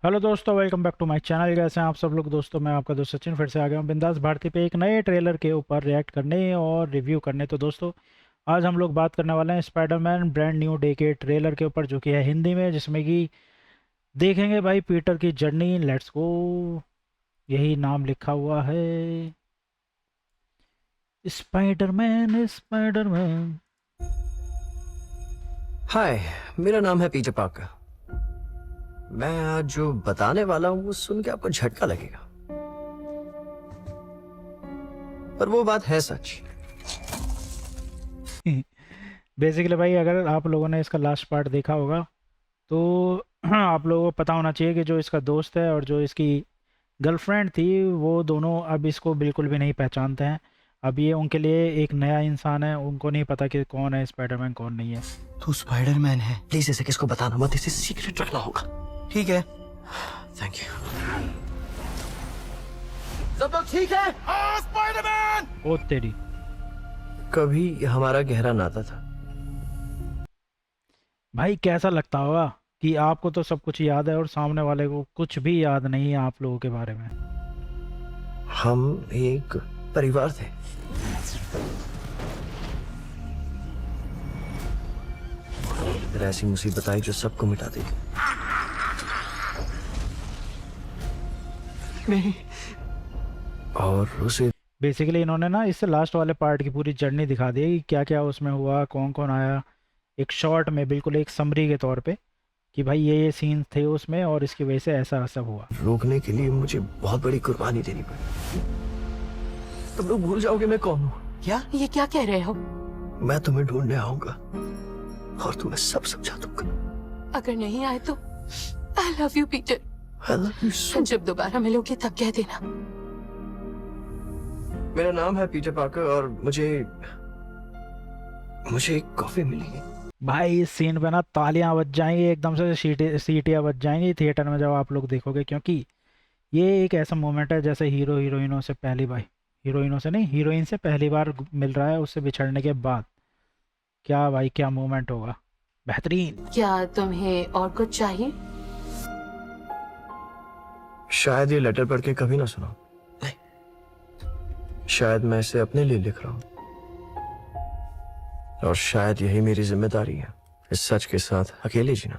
Hello दोस्तों, welcome back to my channel. कैसे हैं आप सब लोग दोस्तों? मैं आपका दोस्त सचिन फिर से आ गया हूं बिंदास भारती पे एक नए ट्रेलर के ऊपर रिएक्ट करने और रिव्यू करने। तो दोस्तों, आज हम लोग बात करने वाले हैं स्पाइडरमैन ब्रांड न्यू डे के ट्रेलर के ऊपर, जो कि है हिंदी में, जिसमें कि देखेंगे भाई पीटर की जर्नी। लेट्स गो, यही नाम लिखा हुआ है, स्पाइडरमैन स्पाइडरमैन। हाय, मेरा नाम है पीटर पार्कर। मैं आज जो बताने वाला हूँ वो सुन के आपको झटका लगेगा, पर वो बात है सच। बेसिकली भाई, अगर आप लोगों ने इसका लास्ट पार्ट देखा होगा तो आप लोगों को पता होना चाहिए कि जो इसका दोस्त है और जो इसकी गर्लफ्रेंड थी, वो दोनों अब इसको बिल्कुल भी नहीं पहचानते हैं। अब ये उनके लिए एक नया इंसान है, उनको नहीं पता कि कौन है स्पाइडरमैन कौन नहीं है। तू स्पाइडरमैन है, प्लीज इसे किसको बताना मत, इसे सीक्रेट रखना होगा, ठीक है? Thank you. सब लोग ठीक है? हाँ, स्पाइडरमैन। ओ तेरी। कभी हमारा गहरा नाता था। भाई कैसा लगता होगा कि आपको तो सब कुछ याद है और सामने वाले को कुछ भी याद नहीं है आप लोगों के बारे में। हम एक परिवार थे। फिर ऐसी मुसीबत आई जो सबको मिटा देगी। नहीं, और उसे बेसिकली इन्होंने ना इससे लास्ट वाले पार्ट की पूरी जर्नी दिखा दी कि क्या क्या उसमें हुआ, कौन कौन आया, एक शॉर्ट में, बिल्कुल एक समरी के तौर पे, कि भाई ये सीन थे उसमें और इसकी वजह से ऐसा सब हुआ। रोकने के लिए मुझे बहुत बड़ी कुर्बानी देनी पड़ी। तुम लोग भूल जाओगे मैं कौन हूँ। क्या ये क्या कह रहे हो? मैं तुम्हें ढूंढने आऊंगा और तुम्हें सब समझा दूंगा। अगर नहीं आए तो I love you Peter. I love you so- जब दोबारा मिलोगे तब कह देना। मेरा नाम है पीटर पार्कर और मुझे एक कॉफी मिली। भाई इस सीन पे ना तालियां बज जाएंगी, एकदम से सीटियां बज जाएंगी थिएटर में जब आप लोग देखोगे, क्योंकि ये एक ऐसा मोमेंट है जैसे हीरो हीरोइनों से पहली बार, हीरोइनों से नहीं, हीरोइन से पहली बार मिल रहा है उससे बिछड़ने के बाद। क्या भाई, क्या मोमेंट होगा, बेहतरीन। क्या तुम्हें और कुछ चाहिए? शायद ये लेटर पढ़ के कभी ना सुना। शायद मैं इसे अपने लिए लिख रहा हूँ, और शायद यही मेरी जिम्मेदारी है, इस सच के साथ अकेले जीना।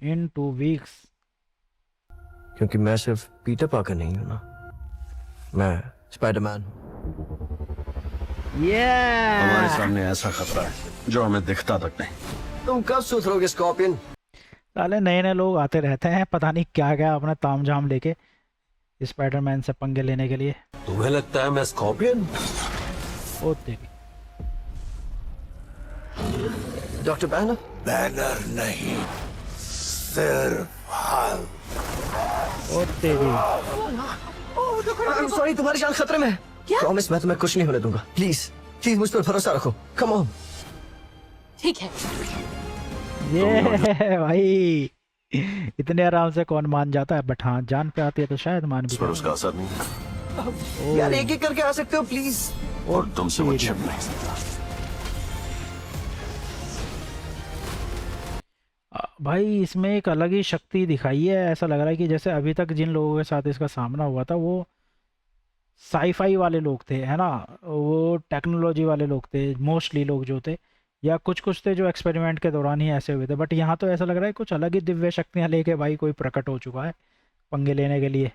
इन 2 वीक्स। क्योंकि मैं सिर्फ पीटर पार्कर नहीं हूं ना, मैं स्पाइडरमैन हूं। हमारे सामने ऐसा खतरा है जो हमें दिखता तक नहीं। तुम कब सुधरोगे स्कॉर्पियन? साले नए नए लोग आते रहते हैं, पता नहीं क्या क्या अपना तामझाम लेके स्पाइडरमैन से पंगे लेने के लिए। तुम्हें लगता है मैं स्कॉर्पियन? ओ तेरी। Doctor banner? बैनर नहीं, सिर्फ हाल। ओ तेरी। सॉरी, तुम्हारी जान खतरे में है। क्या? प्रॉमिस, मैं तुम्हें कुछ नहीं होने दूंगा। प्लीज प्लीज मुझ पर भरोसा रखो, कम ऑन। ठीक है। ये भाई, इतने आराम से कौन मान जाता है, बट हाँ, जान पे आती है तो शायद मान भी इस पर जाए। उसका असर नहीं है यार एक एक करके आ सकते हो प्लीज? और तुमसे वो छिप नहीं सकता। भाई इसमें एक अलग ही शक्ति दिखाई है। ऐसा लग रहा है कि जैसे अभी तक जिन लोगों के साथ इसका सामना हुआ था वो साईफाई वाले लोग थे, है ना, वो टेक्नोलॉजी वाले लोग थे मोस्टली, लोग जो थे, या कुछ कुछ थे जो एक्सपेरिमेंट के दौरान ही ऐसे हुए थे। बट यहाँ तो ऐसा लग रहा है कुछ अलग ही दिव्य शक्तियाँ लेके भाई कोई प्रकट हो चुका है पंगे लेने के लिए।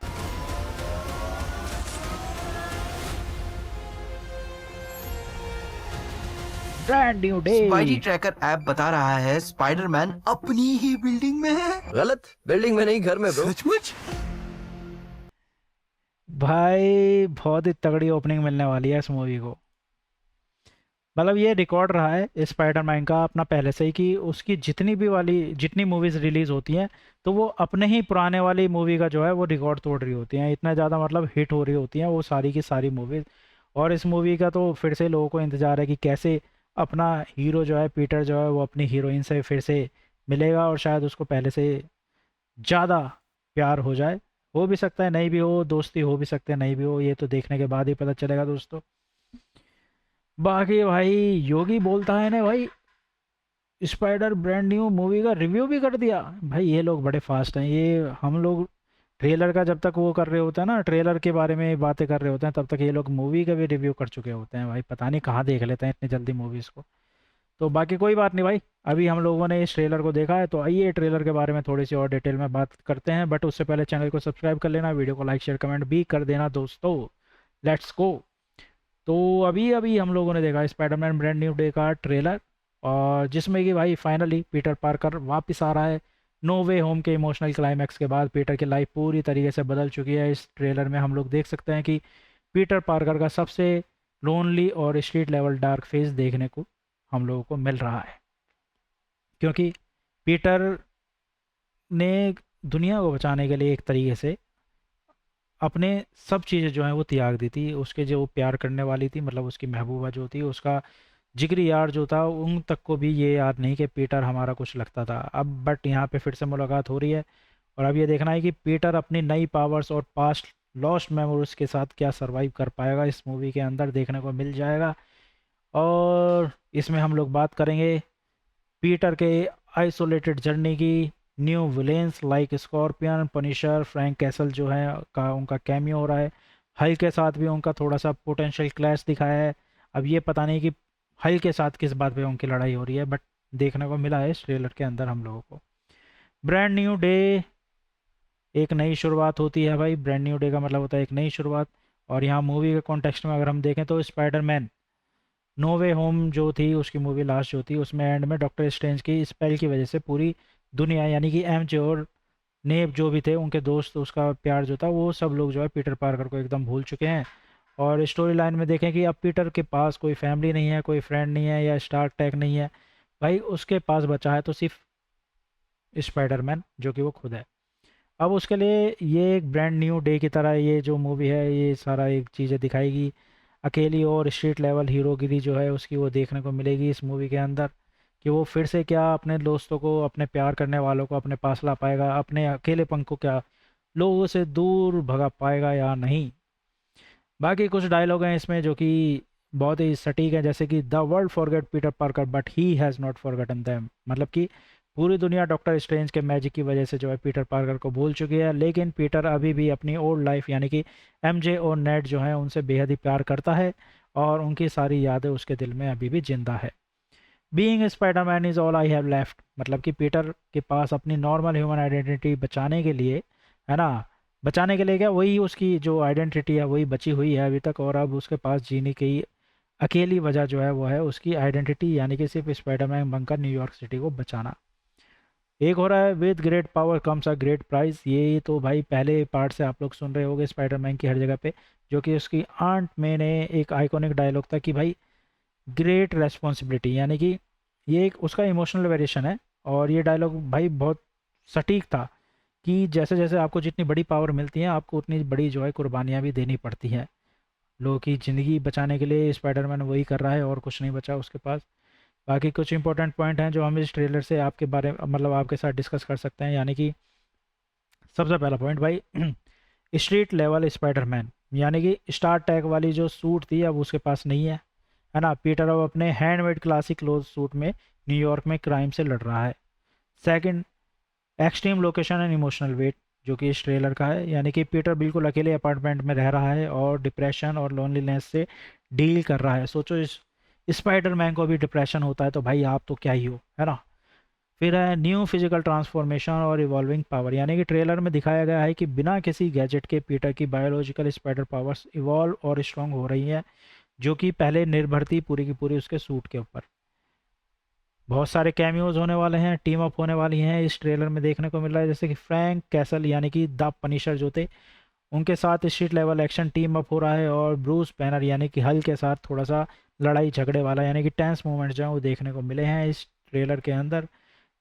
Brand new day. Spidey tracker app बता रहा है स्पाइडरमैन अपनी ही बिल्डिंग में है। गलत, बिल्डिंग में नहीं, घर में ब्रो। सचमुच? भाई बहुत ही तगड़ी ओपनिंग मिलने वाली है इस मूवी को। मतलब ये रिकॉर्ड रहा है स्पाइडरमैन का अपना पहले से ही कि उसकी जितनी मूवीज़ रिलीज़ होती हैं तो वो अपने ही पुराने वाली मूवी का जो है वो रिकॉर्ड तोड़ रही होती हैं। इतना ज़्यादा मतलब हिट हो रही होती हैं वो सारी की सारी मूवीज़। और इस मूवी का तो फिर से लोगों को इंतज़ार है कि कैसे अपना हीरो जो है पीटर जो है वो अपनी हीरोइन से फिर से मिलेगा, और शायद उसको पहले से ज़्यादा प्यार हो जाए। हो भी सकता है, नहीं भी हो, दोस्ती हो भी सकते हैं, नहीं भी हो, ये तो देखने के बाद ही पता चलेगा दोस्तों। बाकी भाई योगी बोलता है ना भाई, स्पाइडर ब्रांड न्यू मूवी का रिव्यू भी कर दिया भाई। ये लोग बड़े फास्ट हैं। ये हम लोग ट्रेलर का जब तक वो कर रहे होते हैं ना, ट्रेलर के बारे में बातें कर रहे होते हैं, तब तक ये लोग मूवी का भी रिव्यू कर चुके होते हैं भाई। पता नहीं कहाँ देख लेते हैं इतनी जल्दी मूवीज़ को। तो बाकी कोई बात नहीं भाई, अभी हम लोगों ने इस ट्रेलर को देखा है, तो आइए ट्रेलर के बारे में थोड़ी सी और डिटेल में बात करते हैं। बट उससे पहले चैनल को सब्सक्राइब कर लेना, वीडियो को लाइक शेयर कमेंट भी कर देना दोस्तों। Let's go. तो अभी अभी हम लोगों ने देखा स्पाइडरमैन ब्रांड न्यू डे का ट्रेलर, और जिसमें कि भाई फाइनली पीटर पार्कर वापस आ रहा है। नो वे होम के इमोशनल क्लाइमैक्स के बाद पीटर की लाइफ पूरी तरीके से बदल चुकी है। इस ट्रेलर में हम लोग देख सकते हैं कि पीटर पार्कर का सबसे लोनली और स्ट्रीट लेवल डार्क फेस देखने को हम लोगों को मिल रहा है, क्योंकि पीटर ने दुनिया को बचाने के लिए एक तरीके से अपने सब चीज़ें जो हैं वो त्याग दी थी। उसके जो प्यार करने वाली थी, मतलब उसकी महबूबा जो थी, उसका जिगरी यार जो था, उन तक को भी ये याद नहीं कि पीटर हमारा कुछ लगता था। अब बट यहाँ पे फिर से मुलाकात हो रही है, और अब ये देखना है कि पीटर अपनी नई पावर्स और पास्ट लॉस्ट मेमोरीज के साथ क्या सरवाइव कर पाएगा। इस मूवी के अंदर देखने को मिल जाएगा। और इसमें हम लोग बात करेंगे पीटर के आइसोलेटेड जर्नी की। New villains like Scorpion, Punisher, Frank Castle जो है का उनका कैमियो हो रहा है। हल के साथ भी उनका थोड़ा सा पोटेंशियल क्लैश दिखाया है। अब ये पता नहीं कि हल के साथ किस बात पे उनकी लड़ाई हो रही है, बट देखने को मिला है इस ट्रेलर के अंदर हम लोगों को। ब्रांड न्यू डे, एक नई शुरुआत होती है भाई। ब्रांड न्यू डे का मतलब होता है एक नई शुरुआत। और यहाँ मूवी के कॉन्टेक्स्ट में अगर हम देखें तो स्पाइडरमैन नो वे होम जो थी, उसकी मूवी लास्ट जो थी, उसमें एंड में डॉक्टर स्ट्रेंज की स्पेल की वजह से पूरी दुनिया, यानी कि एमजे और नेब जो भी थे उनके दोस्त, उसका प्यार जो था, वो सब लोग जो है पीटर पार्कर को एकदम भूल चुके हैं। और स्टोरी लाइन में देखें कि अब पीटर के पास कोई फैमिली नहीं है, कोई फ्रेंड नहीं है, या स्टार टैग नहीं है भाई। उसके पास बचा है तो सिर्फ स्पाइडरमैन, जो कि वो खुद है। अब उसके लिए ये एक ब्रांड न्यू डे की तरह ये जो मूवी है, ये सारा एक चीज़ें दिखाएगी। अकेली और स्ट्रीट लेवल हीरोगिरी जो है उसकी वो देखने को मिलेगी इस मूवी के अंदर, कि वो फिर से क्या अपने दोस्तों को, अपने प्यार करने वालों को अपने पास ला पाएगा, अपने अकेलेपन को क्या लोगों से दूर भगा पाएगा या नहीं। बाकी कुछ डायलॉग हैं इसमें जो कि बहुत ही सटीक हैं, जैसे कि the world forget Peter Parker but he has not forgotten them. मतलब कि पूरी दुनिया डॉक्टर स्ट्रेंज के मैजिक की वजह से जो है पीटर पार्कर को भूल चुकी है, लेकिन पीटर अभी भी अपनी ओल्ड लाइफ यानी कि एमजे और नेट जो है उनसे बेहद ही प्यार करता है, और उनकी सारी यादें उसके दिल में अभी भी जिंदा है। Being Spiderman is all I have left, मतलब कि पीटर के पास अपनी नॉर्मल ह्यूमन आइडेंटिटी बचाने के लिए, है ना, बचाने के लिए क्या, वही उसकी जो आइडेंटिटी है वही बची हुई है अभी तक। और अब उसके पास जीने की अकेली वजह जो है वो है उसकी आइडेंटिटी, यानी कि सिर्फ स्पाइडरमैन बनकर न्यूयॉर्क सिटी को बचाना। एक हो रहा है with great power comes a great prize. ये तो भाई पहले पार्ट से आप लोग सुन रहे होंगे स्पाइडरमैन की हर जगह पे, जो कि उसकी आंट में ने एक आइकॉनिक डायलॉग था कि भाई ग्रेट रेस्पॉन्सिबिलिटी, यानी कि ये एक उसका इमोशनल वेरिएशन है। और ये डायलॉग भाई बहुत सटीक था कि जैसे जैसे आपको जितनी बड़ी पावर मिलती है, आपको उतनी बड़ी जो है कुर्बानियाँ भी देनी पड़ती हैं। लोगों की ज़िंदगी बचाने के लिए स्पाइडरमैन वही कर रहा है, और कुछ नहीं बचा उसके पास। बाकी कुछ इंपॉर्टेंट पॉइंट हैं जो हम इस ट्रेलर से आपके बारे मतलब आपके साथ डिस्कस कर सकते हैं। यानी कि सबसे पहला पॉइंट भाई स्ट्रीट लेवल स्पाइडरमैन, यानी कि स्टार टैग वाली जो सूट थी अब उसके पास नहीं है ना। पीटर अब अपने हैंडमेड क्लासिक क्लोथ सूट में न्यूयॉर्क में क्राइम से लड़ रहा है। Second, extreme location and emotional weight, जो कि इस ट्रेलर का है, यानी कि पीटर बिल्कुल अकेले अपार्टमेंट में रह रहा है और डिप्रेशन और लोनलीनेस से डील कर रहा है। सोचो इस स्पाइडरमैन को भी डिप्रेशन होता है, तो भाई आप तो क्या ही हो, है ना। फिर है न्यू फिजिकल ट्रांसफॉर्मेशन और इवॉल्विंग पावर, यानी कि ट्रेलर में दिखाया गया है कि बिना किसी गैजेट के पीटर की बायोलॉजिकल स्पाइडर पावर्स इवॉल्व और स्ट्रॉन्ग हो रही हैं, जो कि पहले निर्भर थी पूरी की पूरी उसके सूट के ऊपर। बहुत सारे कैमियोज होने वाले हैं, टीम अप होने वाली हैं इस ट्रेलर में देखने को मिल रहा है, जैसे कि फ्रैंक कैसल यानी कि द पनिशर जो थे उनके साथ street level action team up हो रहा है, और ब्रूस बैनर यानी कि हल के साथ थोड़ा सा लड़ाई झगड़े वाला यानी कि टेंस मोमेंट्स जो हैं वो देखने को मिले हैं इस ट्रेलर के अंदर।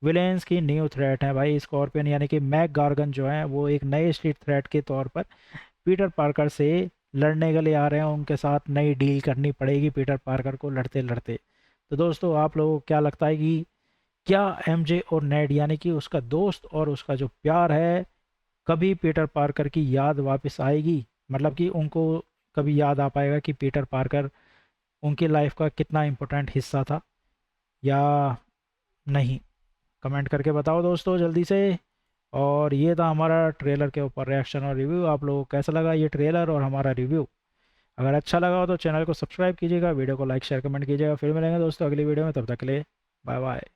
विलेंस की न्यू थ्रेट है भाई स्कॉर्पियन, यानी कि मैक गार्गन जो है वो एक नए स्ट्रीट थ्रेट के तौर पर पीटर पार्कर से लड़ने के लिए आ रहे हैं। उनके साथ नई डील करनी पड़ेगी पीटर पार्कर को लड़ते लड़ते। तो दोस्तों आप लोगों को क्या लगता है कि क्या एमजे और नेड यानी कि उसका दोस्त और उसका जो प्यार है, कभी पीटर पार्कर की याद वापस आएगी, मतलब कि उनको कभी याद आ पाएगा कि पीटर पार्कर उनकी लाइफ का कितना इम्पोर्टेंट हिस्सा था, या नहीं? कमेंट करके बताओ दोस्तों जल्दी से। और ये था हमारा ट्रेलर के ऊपर रिएक्शन और रिव्यू। आप लोगों को कैसा लगा ये ट्रेलर और हमारा रिव्यू? अगर अच्छा लगा हो तो चैनल को सब्सक्राइब कीजिएगा, वीडियो को लाइक शेयर कमेंट कीजिएगा। फिर मिलेंगे दोस्तों अगली वीडियो में, तब तक के लिए बाय बाय।